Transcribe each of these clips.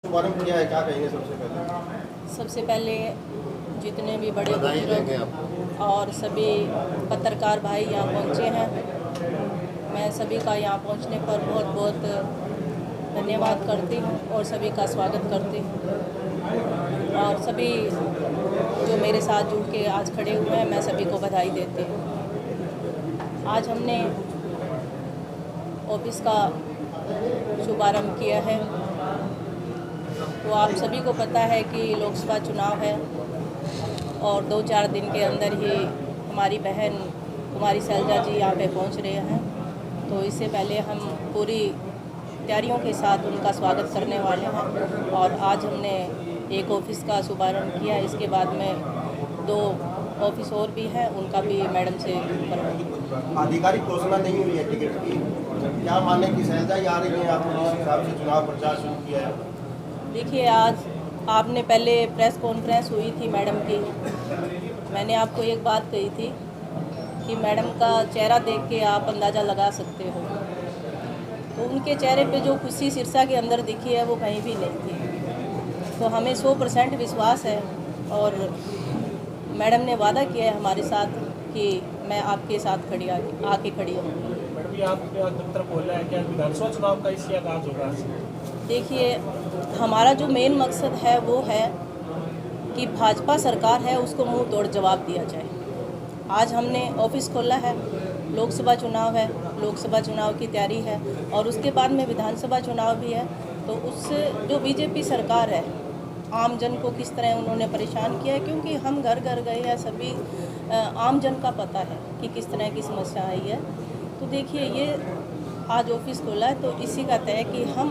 शुभारंभ किया है, क्या कहेंगे सबसे पहले? सबसे पहले जितने भी बड़े बुजुर्ग और सभी पत्रकार भाई यहाँ पहुँचे हैं, मैं सभी का यहाँ पहुँचने पर बहुत बहुत धन्यवाद करती हूँ और सभी का स्वागत करती हूँ। और सभी जो मेरे साथ जुड़ के आज खड़े हुए हैं, मैं सभी को बधाई देती हूँ। आज हमने ऑफिस का शुभारंभ किया है। तो आप सभी को पता है कि लोकसभा चुनाव है और 2-4 दिन के अंदर ही हमारी बहन कुमारी शैलजा जी यहाँ पे पहुँच रहे हैं। तो इससे पहले हम पूरी तैयारियों के साथ उनका स्वागत करने वाले हैं और आज हमने एक ऑफिस का शुभारंभ किया। इसके बाद में 2 ऑफिस और भी हैं, उनका भी मैडम से करवाएंगे। आधिकारिक घोषणा नहीं हुई है टिकट की, क्या मानने की शैलजा ही आ रही है? आपने जिस हिसाब से चुनाव प्रचार शुरू किया है। देखिए, आज आपने पहले प्रेस कॉन्फ्रेंस हुई थी मैडम की, मैंने आपको एक बात कही थी कि मैडम का चेहरा देख के आप अंदाज़ा लगा सकते हो। तो उनके चेहरे पे जो खुशी सिरसा के अंदर दिखी है वो कहीं भी नहीं थी। तो हमें 100% विश्वास है और मैडम ने वादा किया है हमारे साथ कि मैं आपके साथ आके खड़ी हूँ। मैडम जी, आपने आज दफ्तर खोला है, क्या विधानसभा चुनाव का इससे आगाज होगा? देखिए, हमारा जो मेन मकसद है वो है कि भाजपा सरकार है उसको मुंह तोड़ जवाब दिया जाए। आज हमने ऑफिस खोला है, लोकसभा चुनाव है, लोकसभा चुनाव की तैयारी है और उसके बाद में विधानसभा चुनाव भी है। तो उससे जो बीजेपी सरकार है, आम जन को किस तरह उन्होंने परेशान किया है, क्योंकि हम घर घर गए हैं, सभी आम जन का पता है कि किस तरह की समस्या आई है। तो देखिए, ये आज ऑफिस खोला है तो इसी का तय कि हम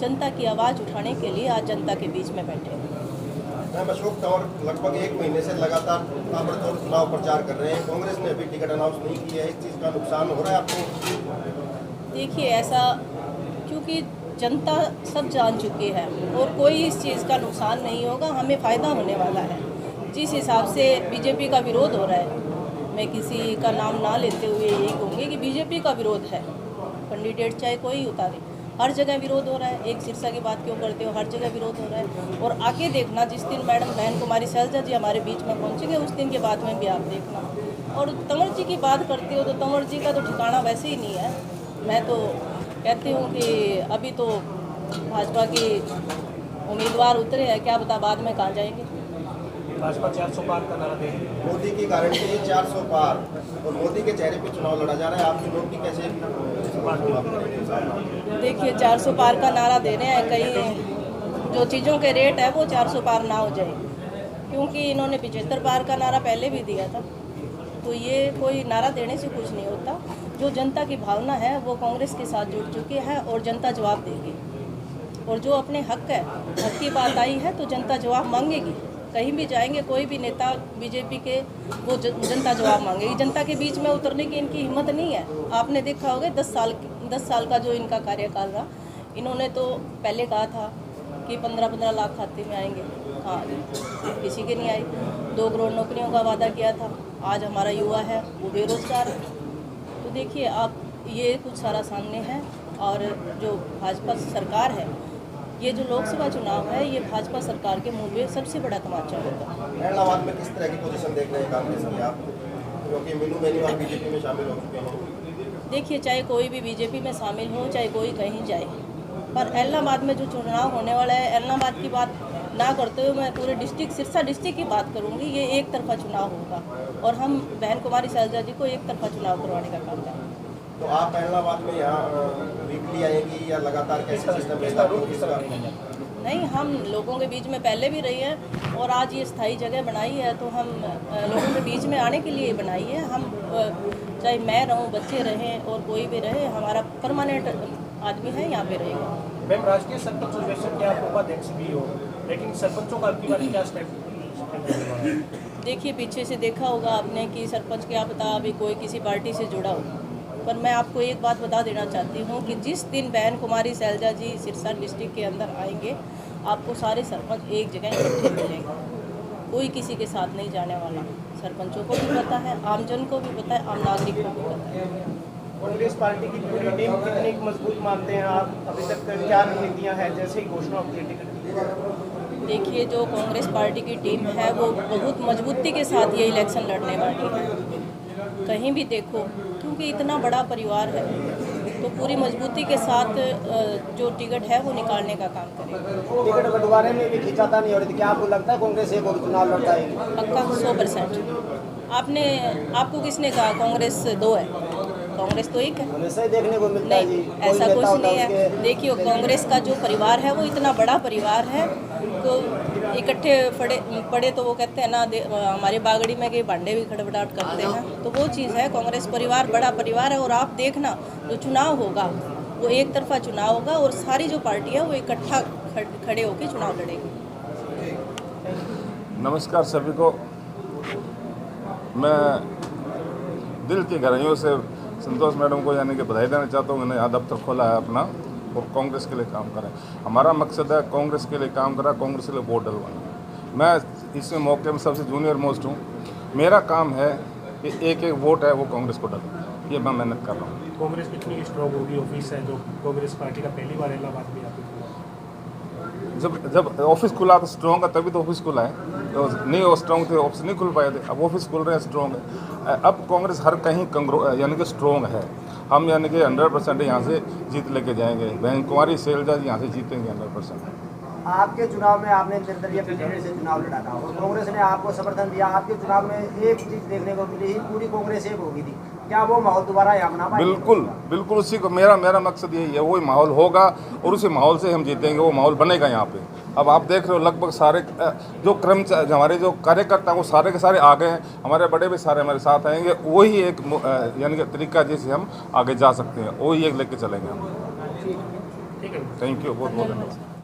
जनता की आवाज़ उठाने के लिए आज जनता के बीच में बैठे हैं। मैम, अशोक तंवर लगभग 1 महीने से लगातार ताबड़तोड़ चुनाव प्रचार कर रहे हैं, कांग्रेस ने अभी टिकट अनाउंस नहीं किया है, इस चीज़ का नुकसान हो रहा है आपको? देखिए, ऐसा क्योंकि जनता सब जान चुकी है और कोई इस चीज़ का नुकसान नहीं होगा, हमें फ़ायदा होने वाला है। जिस हिसाब से बीजेपी का विरोध हो रहा है, मैं किसी का नाम ना लेते हुए यही कहूँगी कि बीजेपी का विरोध है, कैंडिडेट चाहे कोई उतारे, हर जगह विरोध हो रहा है। एक सिरसा की बात क्यों करते हो, हर जगह विरोध हो रहा है। और आगे देखना, जिस दिन मैडम बहन कुमारी शैलजा जी हमारे बीच में पहुंचेंगे उस दिन के बाद में भी आप देखना। और तंवर जी की बात करते हो तो तंवर जी का तो ठिकाना वैसे ही नहीं है। मैं तो कहती हूँ कि अभी तो भाजपा की उम्मीदवार उतरे हैं, क्या पता बाद में कहाँ जाएंगे। भाजपा 400 पार का नारा दे रही है। मोदी की गारंटी 400 पार और मोदी के चेहरे पे चुनाव लड़ा जा रहा है, आप चुनाव की कैसे? देखिए, 400 पार का नारा दे रहे हैं, कहीं जो चीज़ों के रेट है वो 400 पार ना हो जाए, क्योंकि इन्होंने 75 पार का नारा पहले भी दिया था। तो ये कोई नारा देने से कुछ नहीं होता। जो जनता की भावना है वो कांग्रेस के साथ जुड़ चुकी है और जनता जवाब देगी। और जो अपने हक की बात आई है तो जनता जवाब मांगेगी। कहीं भी जाएंगे, कोई भी नेता बीजेपी के, वो जनता जवाब मांगेगी। जनता के बीच में उतरने की इनकी हिम्मत नहीं है। आपने देखा होगा 10 साल का जो इनका कार्यकाल रहा, इन्होंने तो पहले कहा था कि 15-15 लाख खाते में आएंगे, हाँ किसी के नहीं आई। 2 करोड़ नौकरियों का वादा किया था, आज हमारा युवा है वो बेरोजगार है। तो देखिए, आप ये कुछ सारा सामने है। और जो भाजपा सरकार है, ये जो लोकसभा चुनाव है, ये भाजपा सरकार के मुंह में सबसे बड़ा तमाचा होगा। इलाहाबाद में किस तरह की पोजीशन देख रहे हैं कांग्रेस की आप, क्योंकि मीनू बेनीवाल बीजेपी में शामिल हो चुके हैं? देखिए, चाहे कोई भी बीजेपी में शामिल हो, चाहे कोई कहीं जाए, पर इलाहाबाद में जो चुनाव होने वाला है, इलाहाबाद की बात ना करते हुए मैं पूरे डिस्ट्रिक्ट, सिरसा डिस्ट्रिक्ट की बात करूंगी। ये एक तरफा चुनाव होगा और हम बहन कुमारी शैलजा जी को एक तरफा चुनाव करवाने का काम करेंगे। तो आप इलाहाबाद में यहाँ वीकली आएंगी या लगातार कैसे सिस्टम रहेगा? नहीं, हम लोगों के बीच में पहले भी रही है और आज ये स्थायी जगह बनाई है तो हम लोगों के बीच में आने के लिए बनाई है। हम चाहे मैं रहूं, बच्चे रहें और कोई भी रहे, हमारा परमानेंट आदमी है, यहाँ पे रहेगा। मैम, राष्ट्रीय सरपंच अधिवेशन के आप उपाध्यक्ष भी हो, लेकिन सरपंचों का आपकी बात क्या स्टेप? देखिए, पीछे से देखा होगा आपने कि सरपंच क्या पता अभी कोई किसी पार्टी से जुड़ा हो, पर मैं आपको एक बात बता देना चाहती हूँ कि जिस दिन बहन कुमारी शैलजा जी सिरसा डिस्ट्रिक्ट के अंदर आएंगे, आपको सारे सरपंच एक जगह इकट्ठे मिलेंगे। कोई किसी के साथ नहीं जाने वाला। सरपंचों को भी पता है, आमजन को भी पता है, आम नागरिक को भी पता है। कांग्रेस पार्टी की पूरी टीम कितनी मजबूत मानते हैं आप? अभी तक क्या रणनीतियां हैं जैसे ही घोषणा होती है टिकट की? देखिए, जो कांग्रेस पार्टी की टीम है वो बहुत मजबूती के साथ ये इलेक्शन लड़ने वाली है। कहीं भी देखो, क्योंकि इतना बड़ा परिवार है तो पूरी मजबूती के साथ जो टिकट है वो निकालने का काम करेंगे। टिकट बंटवारे में भी खिंचाता नहीं हो रही थी, क्या आपको लगता है कांग्रेस एक और चुनाव लड़ाएगी? पक्का 100%। आपको किसने कहा कांग्रेस 2 है? कांग्रेस तो एक है। हमेशा ही देखने को मिलता है जी, नहीं, कोई ऐसा नेता कुछ होता नहीं है है। देखिए, कांग्रेस का जो परिवार है वो इतना बड़ा परिवार है, तो इकट्ठे पड़े तो वो कहते हैं ना, हमारे बागड़ी में के भांडे भी खड़बड़ाहट करते हैं, तो वो चीज़ है। कांग्रेस परिवार बड़ा परिवार है। और आप देखना, जो चुनाव होगा वो एक तरफा चुनाव होगा और सारी जो पार्टी है वो इकट्ठा खड़े होकर चुनाव लड़ेगी। नमस्कार सभी को। मैं दिल की गहराइयों से संतोष मैडम को यानी कि बधाई देना चाहता हूँ। उन्होंने यहाँ दफ्तर खोला है अपना और कांग्रेस के लिए काम करें। हमारा मकसद है कांग्रेस के लिए काम करा, कांग्रेस के लिए वोट डलवाना। मैं इसमें मौके में सबसे जूनियर मोस्ट हूँ। मेरा काम है कि एक एक वोट है वो कांग्रेस को डलवाना, ये मैं मेहनत कर रहा हूँ। कांग्रेस कितनी स्ट्रॉन्ग होगी? ऑफिस है जो कांग्रेस पार्टी का पहली बार इलाहाबाद में यहाँ पे खुला। जब ऑफिस खुला तो स्ट्रॉन्ग है, तभी तो ऑफिस खुला है। तो नहीं वो स्ट्रॉन्ग थे, ऑफिस नहीं खुल पाए थे, अब ऑफिस खुल रहे हैं, स्ट्रॉन्ग है। अब कांग्रेस हर कहीं यानी कि स्ट्रॉन्ग है। हम यानी कि 100% यहाँ से जीत लेके जाएंगे। बहन कुमारी सैलजा यहाँ से जीतेंगे 100%। आपके चुनाव में आपने निर्दलीय प्रत्याशी से चुनाव लड़ा था और कांग्रेस ने आपको समर्थन दिया। आपके चुनाव में एक चीज देखने को मिली, पूरी कांग्रेस एक होगी थी। क्या वो माहौल दोबारा यहाँ बना पाएंगे? बिल्कुल उसी को मेरा मकसद यही है, वही माहौल होगा और उसी माहौल से हम जीतेंगे। वो माहौल बनेगा यहाँ पे। अब आप देख रहे हो लगभग सारे जो कर्मचारी हमारे जो कार्यकर्ता हैं वो सारे के सारे आ गए हैं। हमारे बड़े भी सारे हमारे साथ आएंगे। वही एक यानी कि तरीका जिससे हम आगे जा सकते हैं, वही एक लेके चलेंगे हम। ठीक है। थैंक यू बहुत बहुत धन्यवाद।